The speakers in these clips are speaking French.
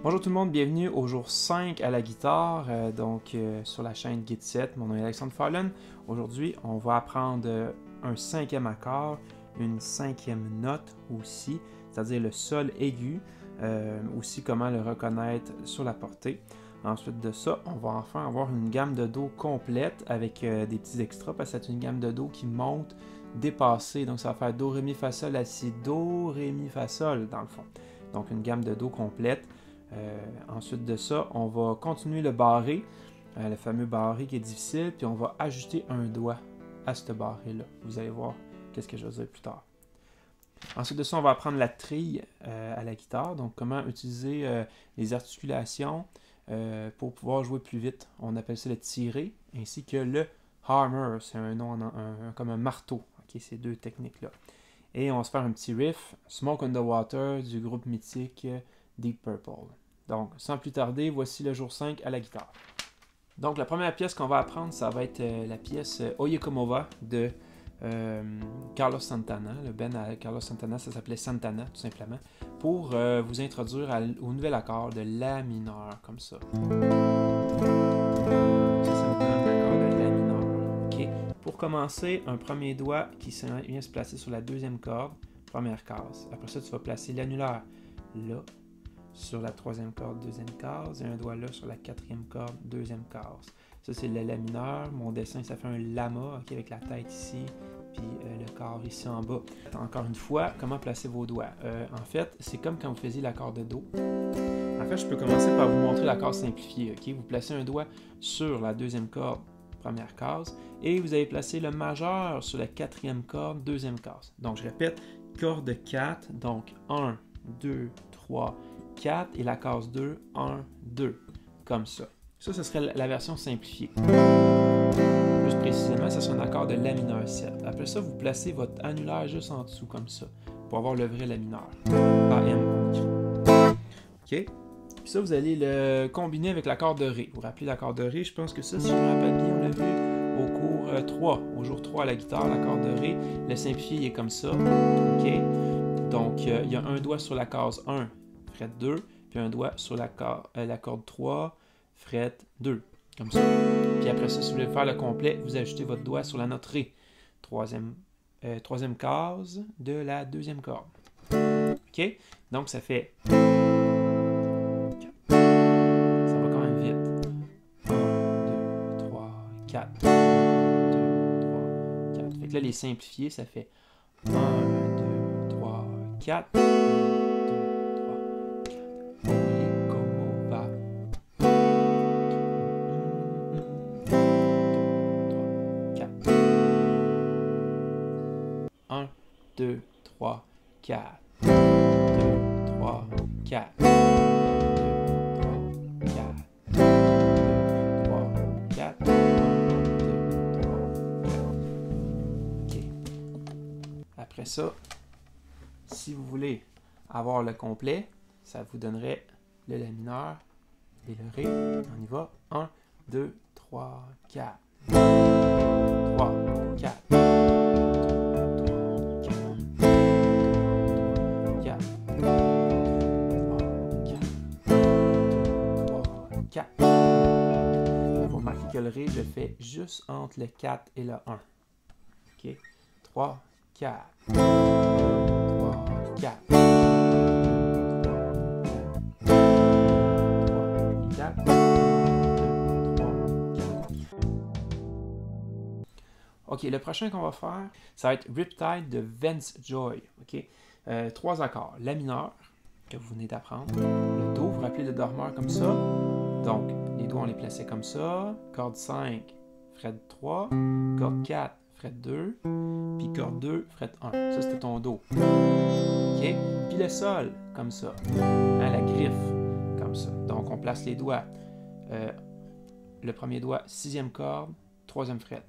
Bonjour tout le monde, bienvenue au jour 5 à la guitare, sur la chaîne Git7. Mon nom est Alexandre Fallen. Aujourd'hui, on va apprendre un cinquième accord, une cinquième note aussi, c'est-à-dire le sol aigu, aussi comment le reconnaître sur la portée. Ensuite de ça, on va enfin avoir une gamme de Do complète avec des petits extras parce que c'est une gamme de Do qui monte dépassée. Donc ça va faire Do, Ré, Mi, Fa, Sol, La, Si, Do, Ré, Mi, Fa, Sol dans le fond. Donc une gamme de Do complète. Ensuite de ça, on va continuer le barré, le fameux barré qui est difficile, puis on va ajouter un doigt à ce barré-là. Vous allez voir qu'est-ce que je vais dire plus tard. Ensuite de ça, on va apprendre la trille à la guitare, donc comment utiliser les articulations pour pouvoir jouer plus vite. On appelle ça le tiré, ainsi que le hammer, c'est un nom comme un marteau, okay, ces deux techniques-là. Et on va se faire un petit riff, Smoke on the Water du groupe mythique Deep Purple. Donc, sans plus tarder, voici le jour 5 à la guitare. Donc, la première pièce qu'on va apprendre, ça va être la pièce Oye Como Va de Carlos Santana. Le band à Carlos Santana, ça s'appelait Santana, tout simplement, pour vous introduire au nouvel accord de La mineur, comme ça. Ça me donne l'accord de La mineur. Okay. Pour commencer, un premier doigt qui vient se placer sur la deuxième corde, première case. Après ça, tu vas placer l'annulaire là, sur la troisième corde, deuxième case, et un doigt là sur la quatrième corde, deuxième case. Ça, c'est le La mineur. Mon dessin, ça fait un lama, okay, avec la tête ici, puis le corps ici en bas. Encore une fois, comment placer vos doigts? En fait, c'est comme quand vous faisiez l'accord de Do. En fait, je peux commencer par vous montrer l'accord simplifié. Okay? Vous placez un doigt sur la deuxième corde, première case, et vous allez placer le majeur sur la quatrième corde, deuxième case. Donc, je répète, corde 4, donc 1, 2, 3, 4 et la case 2, 1, 2, comme ça. Ça, ce serait la version simplifiée. Plus précisément, ce serait un accord de La mineur 7. Après ça, vous placez votre annulaire juste en dessous, comme ça, pour avoir le vrai La mineur. AM, on écrit. OK? Puis ça, vous allez le combiner avec l'accord de Ré. Vous vous rappelez l'accord de Ré? Je pense que ça, si je me rappelle bien, on l'a vu au cours 3, au jour 3 à la guitare, l'accord de Ré. Le simplifié, il est comme ça. OK? Donc, il y a un doigt sur la case 1, fret 2, puis un doigt sur la corde 3, fret 2, comme ça. Puis après ça, si vous voulez faire le complet, vous ajoutez votre doigt sur la note Ré, troisième case de la deuxième corde. OK? Donc, ça fait... Ça va quand même vite. 1, 2, 3, 4. 1, 2, 3, 4. Fait que là, les simplifiés, ça fait 1, 2, 3, 4. Un, 2, 3, 4. 2, 3, 4. 2, 3, 4. 2, 3, 4. 2, 3, 4. OK. Après ça, si vous voulez avoir le complet, ça vous donnerait le La mineur et le Ré. On y va. 1, 2, 3, 4. 3, 4. 4. Vous remarquez que le Ré, je le fais juste entre le 4 et le 1. OK? 3, 4. 3, 4. 3, 4. 3, 4. OK, le prochain qu'on va faire, ça va être Riptide de Vance Joy. OK? 3 accords. La mineur, que vous venez d'apprendre. Le Do, vous vous rappelez le dormeur comme ça. Donc, les doigts, on les plaçait comme ça. Corde 5, fret 3. Corde 4, fret 2. Puis corde 2, fret 1. Ça, c'était ton Do. OK? Puis le sol, comme ça. Hein, la griffe, comme ça. Donc, on place les doigts. Le premier doigt, 6e corde, 3e fret.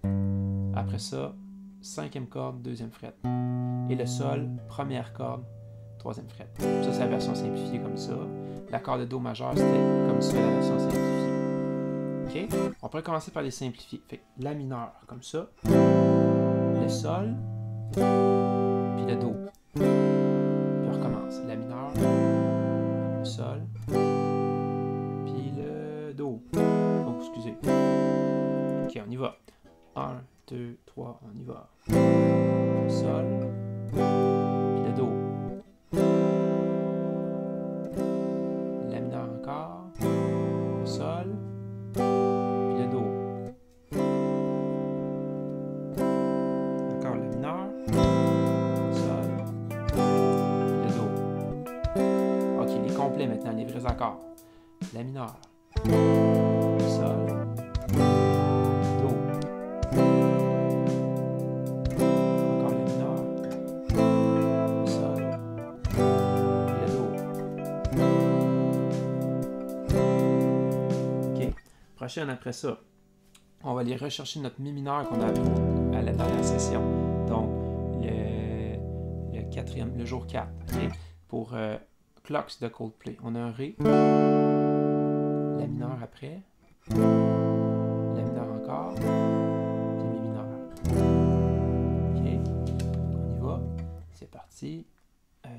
Après ça, 5e corde, 2e fret. Et le sol, première corde, 3e fret. Ça, c'est la version simplifiée comme ça. L'accord de Do majeur, c'était comme ça, la version simplifiée. OK? On pourrait commencer par les simplifier. Fait La mineur, comme ça. Le sol. Puis le Do. Puis on recommence. La mineur. Le sol. va. 1, 2, 3, on y va. Sol, puis le Do. La mineur encore, le Sol, puis le Do. Encore la mineur, le Sol, puis le Do. Ok, les complets maintenant, les vrais accords. La mineur, le Sol, Do. Encore la mineur, le Sol, et le Do. Ok, prochaine après ça, on va aller rechercher notre Mi mineur qu'on a appris à la dernière session. Donc, le jour 4, okay? Pour Clocks de Coldplay. On a un Ré, la mineur après, la mineur encore, puis Mi mineur. Ok, on y va, c'est parti.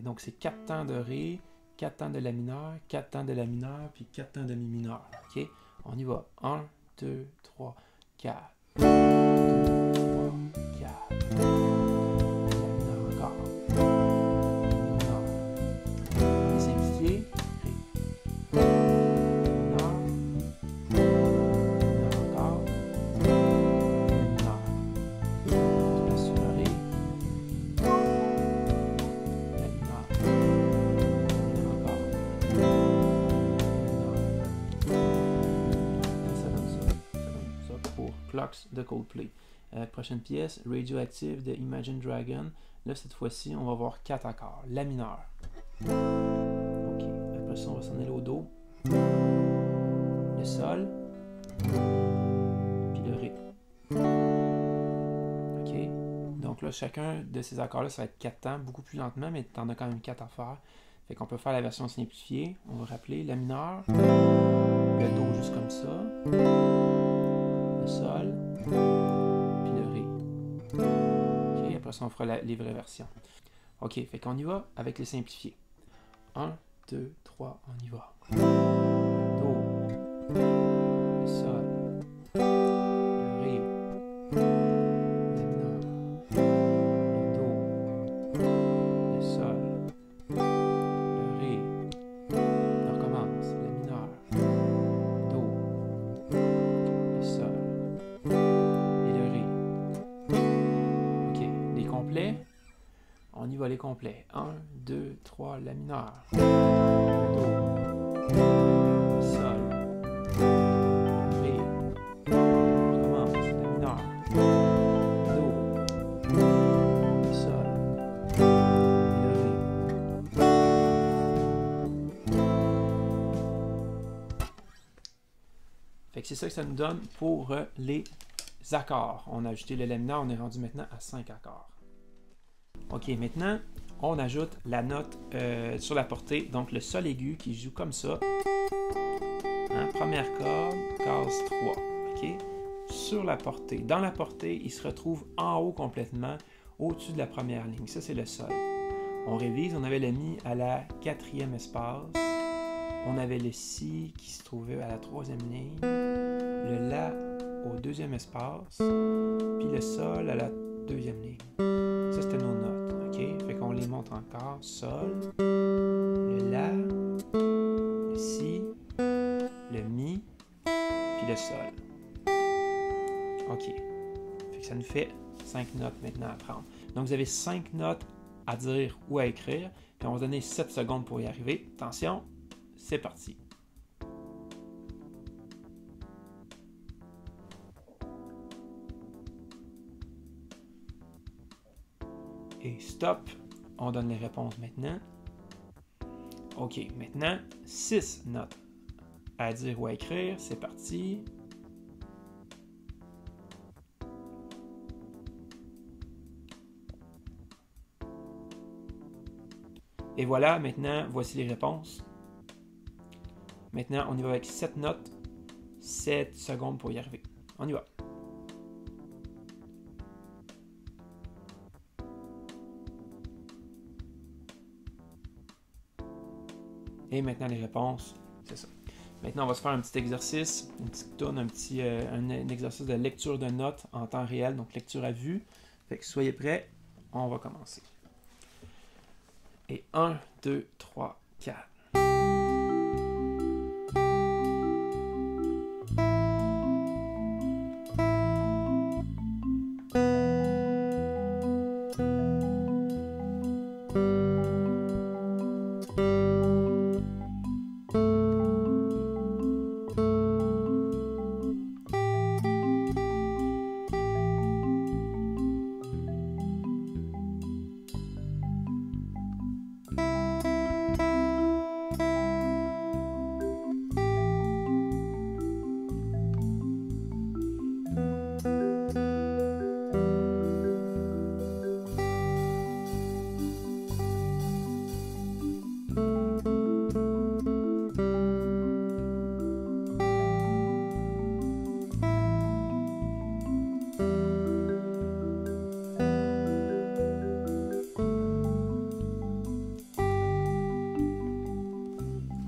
Donc c'est 4 temps de Ré, 4 temps de la mineure, 4 temps de la mineure, puis 4 temps de Mi mineur. Ok, on y va. 1, 2, 3, 4. 2, 3, 4. La mineur encore. Mi mineur. Et simplifié. Ré. Mineur. Mineur encore. Mi mineur. La sur le Ré. La mineur. Mineur encore. Ça donne ça pour Clocks de Coldplay. Prochaine pièce, Radioactive de Imagine Dragon. Là, cette fois-ci, on va voir 4 accords. La mineure. Ok. Après ça, on va s'en aller au Do. Le Sol. Puis le Ré. Ok. Donc là, chacun de ces accords-là, ça va être 4 temps, beaucoup plus lentement, mais tu en as quand même 4 à faire. Fait qu'on peut faire la version simplifiée. On va rappeler la mineure. Le Do juste comme ça. Le Sol. Puis le Ré. Ok, après ça, on fera les vraies versions. Ok, fait qu'on y va avec les simplifiés. 1, 2, 3, on y va. Do, le Sol, le Ré, la mineur, le Do, le Sol, le Ré. On recommence. La mineur, Do, le Sol et le Ré. Ok, les complets. On y va les complets. 1, 2, 3, la mineure. Do. Sol. Ré. On recommence. La mineure. Do. Sol. Et le Ré. Fait que c'est ça que ça nous donne pour les accords. On a ajouté le La mineur, on est rendu maintenant à 5 accords. Ok, maintenant, on ajoute la note sur la portée, donc le Sol aigu qui joue comme ça. Hein, première corde, case 3. Ok, sur la portée. Dans la portée, il se retrouve en haut complètement, au-dessus de la première ligne. Ça, c'est le Sol. On révise, on avait le Mi à la 4e espace. On avait le Si qui se trouvait à la 3e ligne. Le La au 2e espace. Puis le Sol à la 2e ligne. Ça, c'était nos notes, ok? Fait qu'on les montre encore. Sol, le La, le Si, le Mi, puis le Sol. Ok. Fait que ça nous fait 5 notes maintenant à prendre. Donc, vous avez 5 notes à dire ou à écrire, puis on va donner 7 secondes pour y arriver. Attention, c'est parti. Et stop, on donne les réponses maintenant. Ok, maintenant, 6 notes à dire ou à écrire, c'est parti. Et voilà, maintenant, voici les réponses. Maintenant, on y va avec 7 notes, 7 secondes pour y arriver. On y va. Et maintenant, les réponses, c'est ça. Maintenant, on va se faire un petit exercice, une petite tourne, un exercice de lecture de notes en temps réel, donc lecture à vue. Fait que soyez prêts, on va commencer. Et 1, 2, 3, 4.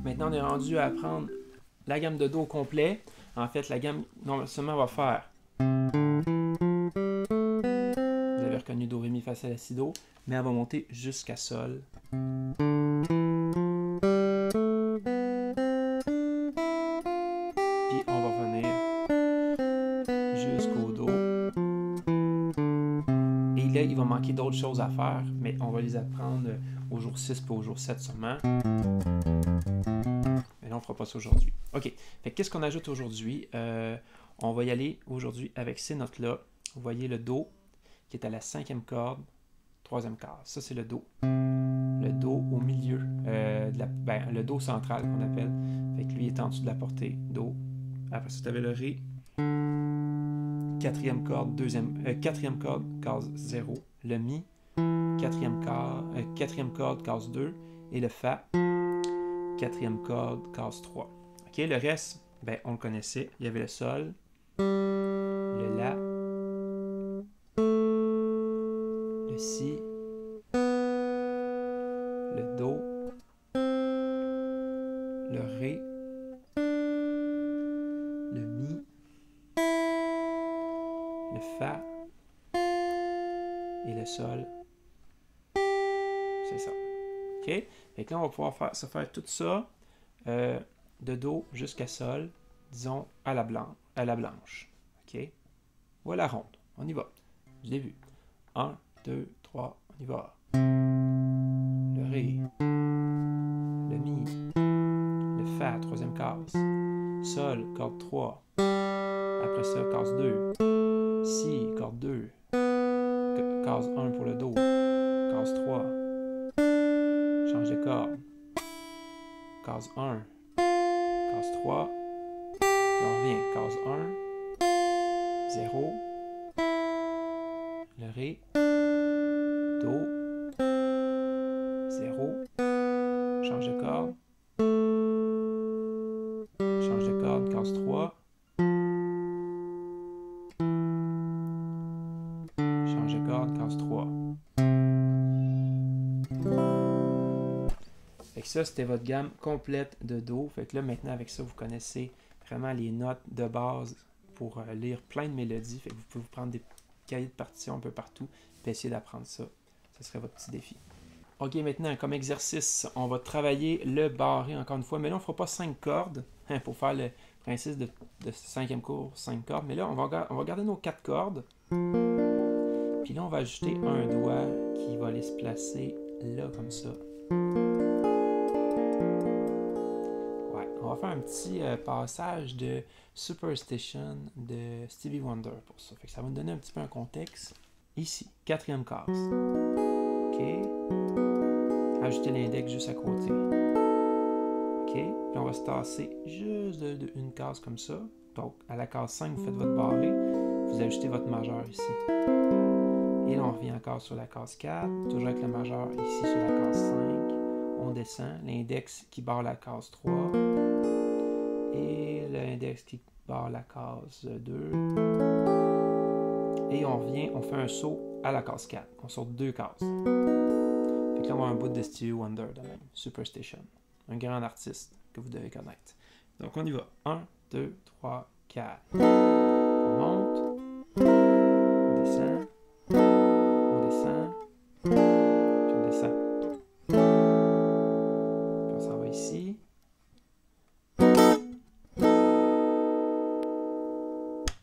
Maintenant, on est rendu à apprendre la gamme de Do au complet. En fait, la gamme, non seulement va faire, vous avez reconnu Do, Ré, Mi, Fa, Sol, La, Si, Do, mais elle va monter jusqu'à Sol. Puis on va revenir jusqu'au Do. Et là, il va manquer d'autres choses à faire, mais on va les apprendre au jour 6 puis au jour 7 sûrement. Mais là, on ne fera pas ça aujourd'hui. OK. Fait qu'est-ce qu'on ajoute aujourd'hui? On va y aller aujourd'hui avec ces notes-là. Vous voyez le Do qui est à la 5e corde, 3e case. Ça, c'est le Do. Le Do au milieu, le Do central qu'on appelle. Fait que lui est en dessous de la portée. Do. Après ça, tu avais le Ré. 4e corde, 4e corde, case 0. Le Mi. 4e corde, case 2. Et le Fa. 4e corde, case 3. OK, le reste, ben, on le connaissait. Il y avait le Sol, le La, le Si, le Do, le Ré, le Mi, le Fa et le Sol. C'est ça. OK? Fait que là, on va pouvoir se faire tout ça de Do jusqu'à Sol, disons à la blanche. OK? Ou à la ronde. On y va. Du début. 1, 2, 3, on y va. Le Ré, le Mi, le Fa, 3e case. Sol, corde 3. Après ça, case 2. Si, corde 2. Case 1 pour le Do. Case 3. Change de corde. Case 1. Case 3. Puis on revient. Case 1. 0. Le Ré. Do. 0. Change de corde. Change de corde. Case 3. Change de corde. Case 3. Fait que ça, c'était votre gamme complète de Do. Fait que là, maintenant, avec ça, vous connaissez vraiment les notes de base pour lire plein de mélodies. Fait que vous pouvez vous prendre des cahiers de partition un peu partout et essayer d'apprendre ça. Ce serait votre petit défi. OK, maintenant, comme exercice, on va travailler le barré encore une fois. Mais là, on ne fera pas 5 cordes pour faire le principe de 5e cours, 5 cordes. Mais là, on va garder nos 4 cordes. Puis là, on va ajouter un doigt qui va aller se placer là, comme ça. On va faire un petit passage de Superstition de Stevie Wonder pour ça. Fait que ça va nous donner un petit peu un contexte. Ici, 4e case. OK. Ajouter l'index juste à côté. OK. Puis on va se tasser juste de une case comme ça. Donc, à la case 5, vous faites votre barré. Vous ajoutez votre majeur ici. Et là, on revient encore sur la case 4. Toujours avec le majeur ici sur la case 5. On descend. L'index qui barre la case 3. Et l'index qui barre la case 2. Et on revient, on fait un saut à la case 4. On saute 2 cases. Fait que là, on va un bout de Stevie Wonder de même. Superstition. Un grand artiste que vous devez connaître. Donc on y va. 1, 2, 3, 4. On monte. On descend. On descend. Puis on descend. Puis on s'en va ici.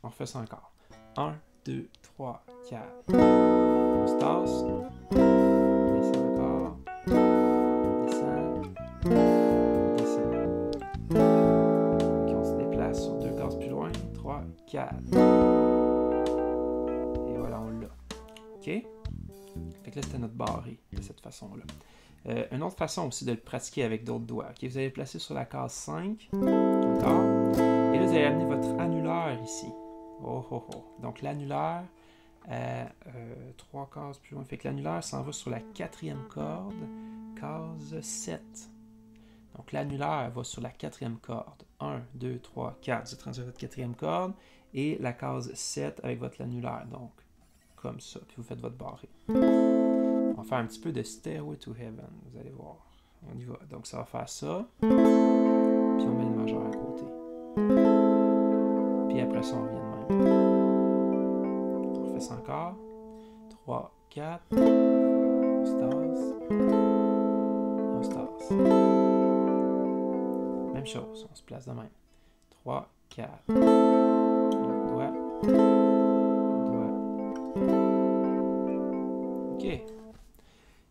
On refait ça encore. 1, 2, 3, 4. On se tasse. On descend encore. On descend. On descend. Puis on se déplace sur 2 cases plus loin. 3, 4. Et voilà, on l'a. OK? Fait que là, c'était notre barré de cette façon-là. Une autre façon aussi de le pratiquer avec d'autres doigts. Okay? Vous allez placer sur la case 5. Encore. Et là, vous allez amener votre annulaire ici. Oh, oh, oh. Donc, l'annulaire, 3 cases plus loin. Fait que l'annulaire s'en va sur la 4e corde, case 7. Donc, l'annulaire va sur la 4e corde. 1, 2, 3, 4. Vous êtes rendu à votre 4e corde. Et la case 7 avec votre annulaire. Donc, comme ça. Puis vous faites votre barré. On va faire un petit peu de Stairway to Heaven. Vous allez voir. On y va. Donc, ça va faire ça. Puis on met le majeur à côté. Puis après ça, on revient de même. On refait ça encore. 3, 4. On se tasse. Et on se tasse. Même chose. On se place de même. 3, 4. Doigt. Doigt. OK.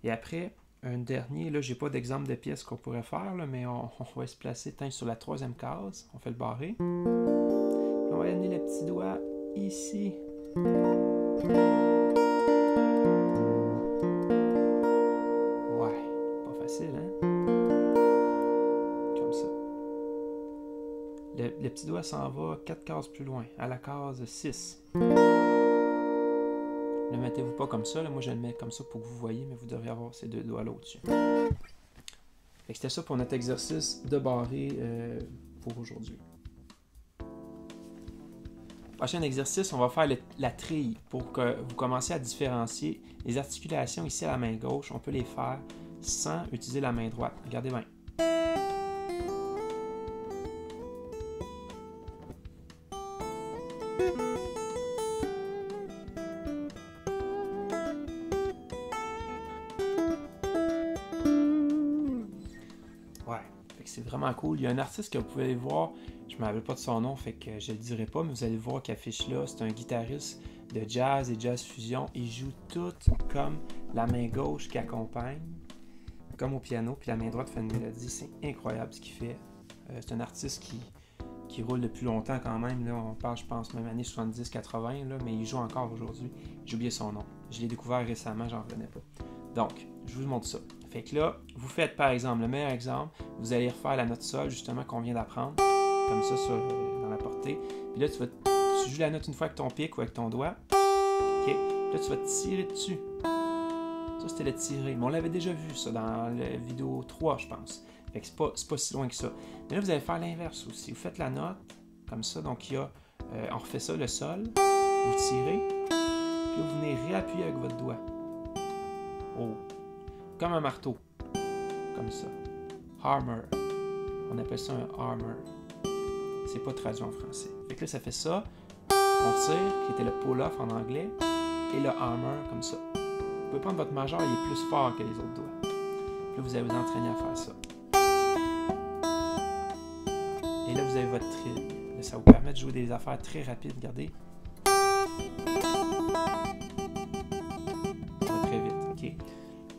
Et après, un dernier. Là, j'ai pas d'exemple de pièces qu'on pourrait faire, là, mais on va se placer sur la 3e case. On fait le barré. On va amener le petit doigt ici. Ouais, pas facile, hein? Comme ça. Le petit doigt s'en va 4 cases plus loin, à la case 6. Ne mettez-vous pas comme ça, là. Moi je le mets comme ça pour que vous voyez, mais vous devriez avoir ces 2 doigts là au-dessus. C'était ça pour notre exercice de barré pour aujourd'hui. Prochain exercice, on va faire la trille pour que vous commenciez à différencier les articulations ici à la main gauche. On peut les faire sans utiliser la main droite. Regardez bien. Ouais, c'est vraiment cool. Il y a un artiste que vous pouvez voir, je ne me rappelle pas de son nom, fait que je ne le dirai pas, mais vous allez voir qu'il affiche là. C'est un guitariste de jazz et jazz fusion. Il joue tout comme la main gauche qui accompagne, comme au piano, puis la main droite fait une mélodie. C'est incroyable ce qu'il fait. C'est un artiste qui roule depuis longtemps quand même. Là, on parle, je pense, même années 70-80, mais il joue encore aujourd'hui. J'ai oublié son nom. Je l'ai découvert récemment, j'en revenais pas. Donc, je vous montre ça. Fait que là, vous faites par exemple, le meilleur exemple, vous allez refaire la note sol justement qu'on vient d'apprendre, comme ça dans la portée. Puis là, tu joues la note une fois avec ton pic ou avec ton doigt. OK. Puis là, tu vas tirer dessus. Ça, c'était le tirer. Mais on l'avait déjà vu, ça, dans la vidéo 3, je pense. Fait que c'est pas si loin que ça. Mais là, vous allez faire l'inverse aussi. Vous faites la note, comme ça. Donc, il y a, on refait ça, le sol. Vous tirez. Puis vous venez réappuyer avec votre doigt. Oh. Comme un marteau. Comme ça. Hammer. On appelle ça un hammer. C'est pas traduit en français. Fait que là, ça fait ça. On tire, qui était le pull-off en anglais. Et le hammer, comme ça. Vous pouvez prendre votre majeur, il est plus fort que les autres doigts. Puis là, vous allez vous entraîner à faire ça. Et là, vous avez votre trill. Ça vous permet de jouer des affaires très rapides. Regardez. Ça va très vite. OK.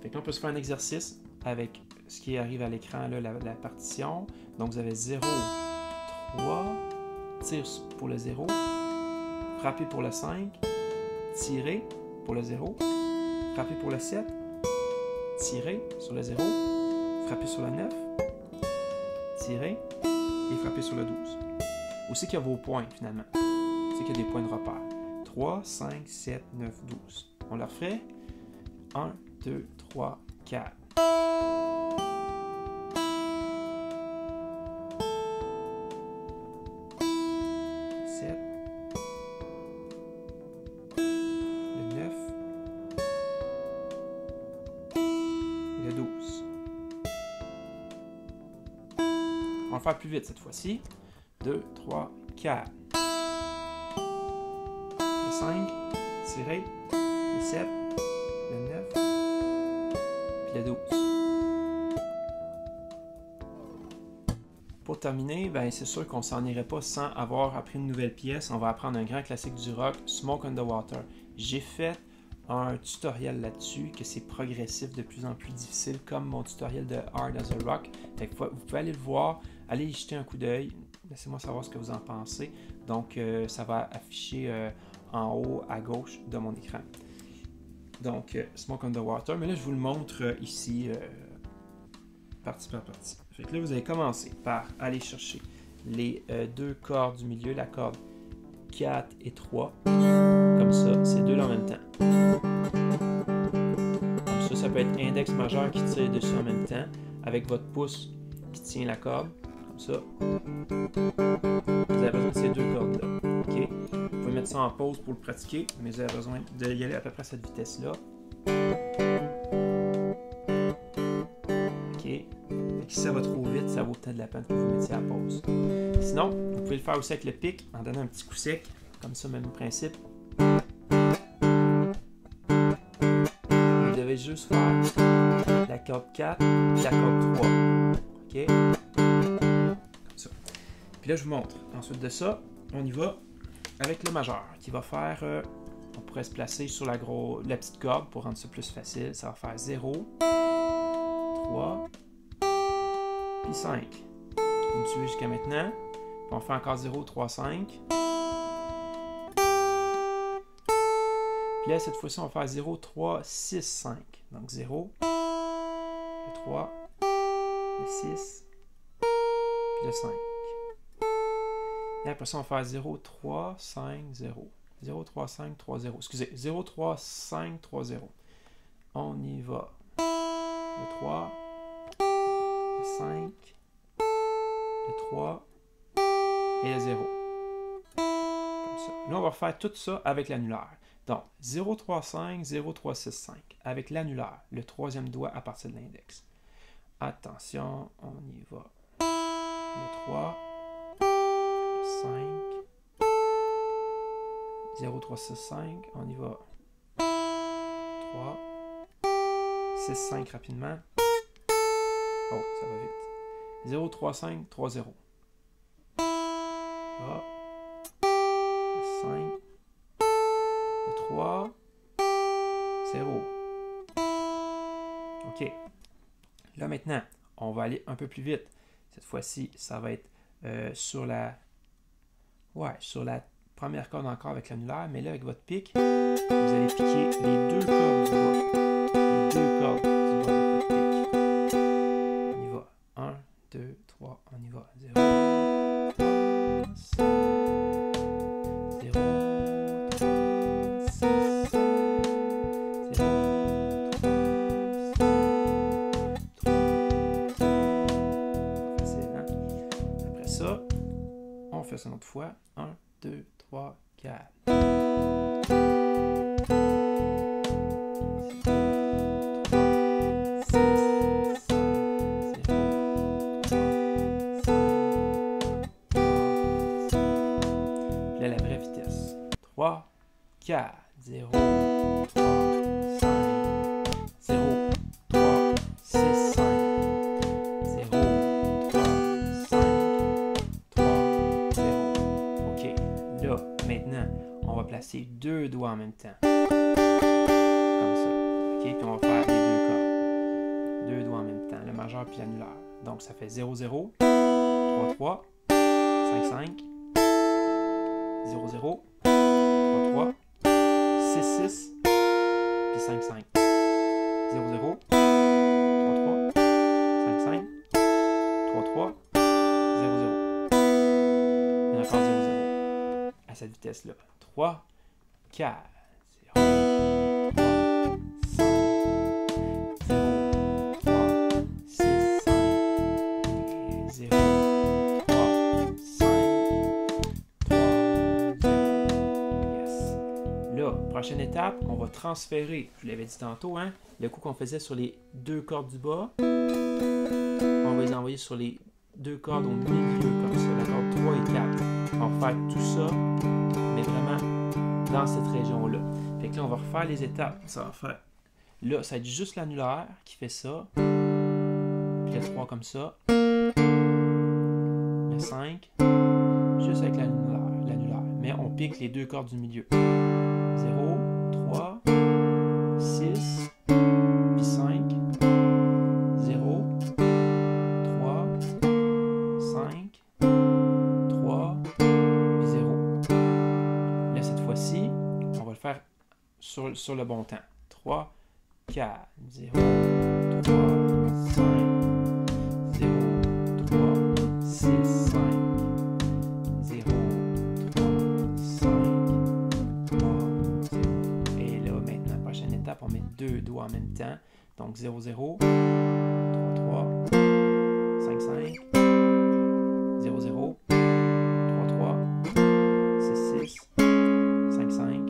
Fait que là, on peut se faire un exercice avec ce qui arrive à l'écran, là, la partition. Donc, vous avez 0, 3, tire pour le 0, frapper pour le 5, tirer pour le 0, frapper pour le 7, tirer sur le 0, frapper sur le 9, tirer et frapper sur le 12. Aussi qu'il y a vos points, finalement. C'est qu'il y a des points de repère. 3, 5, 7, 9, 12. On leur ferait 1, 2, 3, 4. On va faire plus vite cette fois-ci. 2, 3, 4. Le 5, tiré. Le 7, le 9, puis le 12. Pour terminer, ben, c'est sûr qu'on ne s'en irait pas sans avoir appris une nouvelle pièce. On va apprendre un grand classique du rock, Smoke on the Water. J'ai fait un tutoriel là-dessus, que c'est progressif, de plus en plus difficile, comme mon tutoriel de Hard as a Rock. Fait que vous pouvez aller le voir, allez y jeter un coup d'œil. Laissez-moi savoir ce que vous en pensez. Donc, ça va afficher en haut à gauche de mon écran. Donc, Smoke on the Water. Mais là, je vous le montre ici, partie par partie. Fait que là, vous allez commencer par aller chercher les deux cordes du milieu, la corde 4 et 3. Comme ça, ces deux-là en même temps. Comme ça, ça peut être index majeur qui tire dessus en même temps, avec votre pouce qui tient la corde, comme ça. Vous avez besoin de ces deux cordes-là. Okay? Vous pouvez mettre ça en pause pour le pratiquer, mais vous avez besoin d'y aller à peu près à cette vitesse-là. OK. Si ça va trop vite, ça vaut peut-être la peine que vous mettiez à pause. Sinon, vous pouvez le faire aussi avec le pic, en donnant un petit coup sec, comme ça, même principe. Vous devez juste faire la corde 4 et la corde 3. OK? Comme ça. Puis là, je vous montre. Ensuite de ça, on y va avec le majeur, qui va faire... on pourrait se placer sur la petite corde pour rendre ça plus facile. Ça va faire 0, 3, puis 5. Vous me suivez jusqu'à maintenant. Puis on fait encore 0, 3, 5. Puis là, cette fois-ci, on va faire 0, 3, 6, 5. Donc 0, le 3, le 6, puis le 5. Et après ça, on va faire 0, 3, 5, 0. 0, 3, 5, 3, 0. Excusez, 0, 3, 5, 3, 0. On y va. Le 3, le 5, le 3 et le 0. Comme ça. Là, on va faire tout ça avec l'annulaire. Donc, 0, 3, 5, 0, 3, 6, 5. Avec l'annulaire, le troisième doigt à partir de l'index. Attention, on y va. Le 3, le 5, 0, 3, 6, 5. On y va. 3, 6, 5 rapidement. Oh, ça va vite. 0, 3, 5, 3, 0. Là. Le 5. Le 3. 0. OK. Là, maintenant, on va aller un peu plus vite. Cette fois-ci, ça va être sur la première corde encore avec l'annulaire, mais là, avec votre pic, vous allez piquer les deux cordes du bas. Les deux cordes du bas de votre pic. On y va. 1, 2, 3, on y va. 0, 3, 5, 0, 3, 6, 0, 3, 5, 3. Facile, hein? Après ça, on fait ça une autre fois. 1, 2, 3, 4. Puis là, la vraie vitesse. 3, 4, 0, 3, 5, 0, 3, 6, 5, 0, 3, 5, 3, 0. OK. Là, maintenant, on va placer deux doigts en même temps. Comme ça. OK? Puis on va faire les deux cordes. Deux doigts en même temps. Le majeur puis l'annulaire. Donc, ça fait 0, 0, 3, 3, 5, 5, 0, 0, 3, 3, 6, 6, puis 5, 5. 0, 0, 3, 3, 5, 5, 3, 3, 0, 0. Et encore 0, 0. À cette vitesse-là. 3, 4, 0, 3, 5, 0, 3, 6, 5, et 0, 3, 5, 3, 0. Yes. Là, prochaine étape, on va transférer, je l'avais dit tantôt, hein, le coup qu'on faisait sur les deux cordes du bas, on va les envoyer sur les 2 cordes au milieu comme ça, la corde 3 et 4. On va faire tout ça, mais vraiment dans cette région-là. Fait que là, on va refaire les étapes. Ça va faire. Là, ça va être juste l'annulaire qui fait ça. Puis le 3 comme ça. Le 5, juste avec l'annulaire. Mais on pique les 2 cordes du milieu. 0, 3, 6, puis 5. 0, 3, 5, 3, puis 0. Là, cette fois-ci, on va le faire sur le bon temps. 3, 4, 0, 3, 5, 0, 3, 6, 5, 0, 3, 5, 3, 0. Et là, maintenant, prochaine étape, on met 2 doigts en même temps. Donc 0, 0, 3, 3, 5, 5, 0, 0, 3, 3, 6, 6, 5, 5,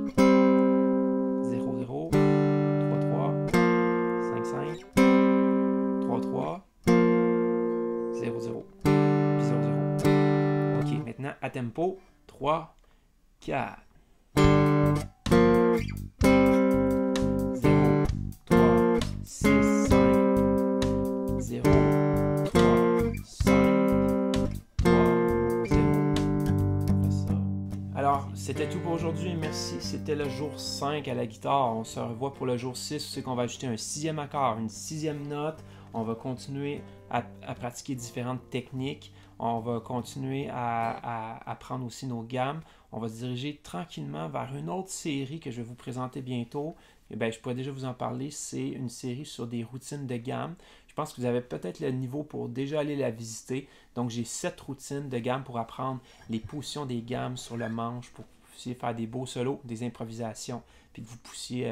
0, 0, 3, 3, 5, 5, 3, 3, 0, 0, puis 0, 0. Ok, maintenant à tempo, 3, 4. 0, 3, 6, 5, 0, 3, 5, 3, 0. On fait ça. Alors, c'était tout pour aujourd'hui. Merci. C'était le jour 5 à la guitare. On se revoit pour le jour 6. C'est qu'on va ajouter un 6e accord, une 6e note. On va continuer à pratiquer différentes techniques. On va continuer à apprendre aussi nos gammes. On va se diriger tranquillement vers une autre série que je vais vous présenter bientôt. Et bien, je pourrais déjà vous en parler. C'est une série sur des routines de gamme. Je pense que vous avez peut-être le niveau pour déjà aller la visiter. Donc, j'ai 7 routines de gamme pour apprendre les positions des gammes sur le manche, pour que vous puissiez faire des beaux solos, des improvisations, puis que vous poussiez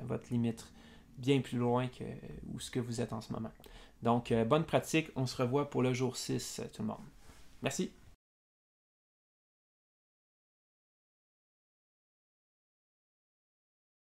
votre limite bien plus loin que où ce que vous êtes en ce moment. Donc, bonne pratique. On se revoit pour le jour 6, tout le monde. Merci.